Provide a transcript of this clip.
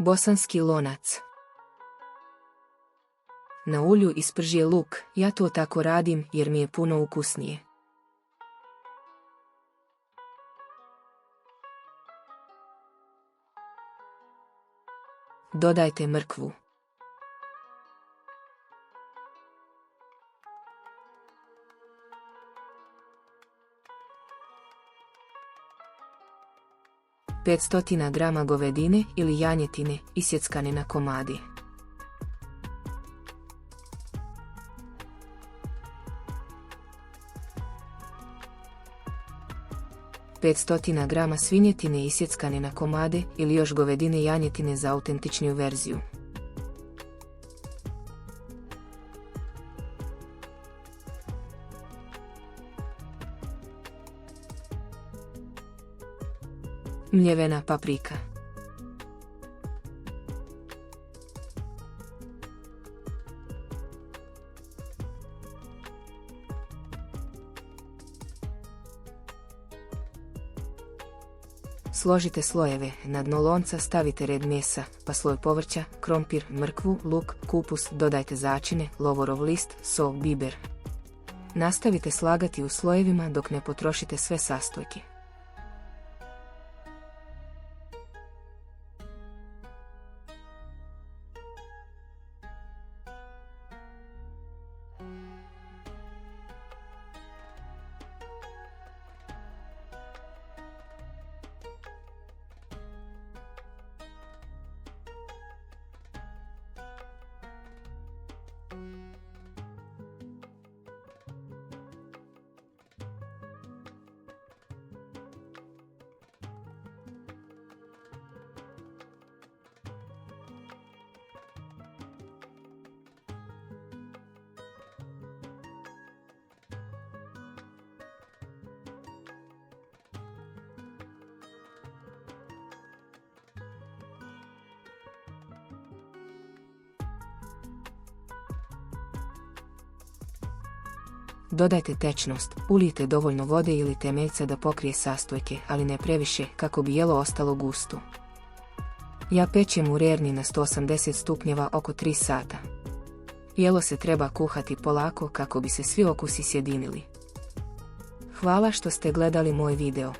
Bosanski lonac. Na ulju ispržije luk, ja to tako radim jer mi je puno ukusnije. Dodajte mrkvu. Petstotina grama govedine ili janjetine isjeckane na komadi. Petstotina grama svinjetine isjeckane na komade ili još govedine janjetine za autentičniju verziju. Mljevena paprika. Složite slojeve, na dno lonca stavite red mesa, pa sloj povrća, krompir, mrkvu, luk, kupus, dodajte začine, lovorov list, sol, biber. Nastavite slagati u slojevima dok ne potrošite sve sastojke. Dodajte tečnost, ulijte dovoljno vode ili temeljca da pokrije sastojke, ali ne previše, kako bi jelo ostalo gusto. Ja pečem u rerni na 180 stupnjeva oko 3 sata. Jelo se treba kuhati polako kako bi se svi okusi sjedinili. Hvala što ste gledali moj video.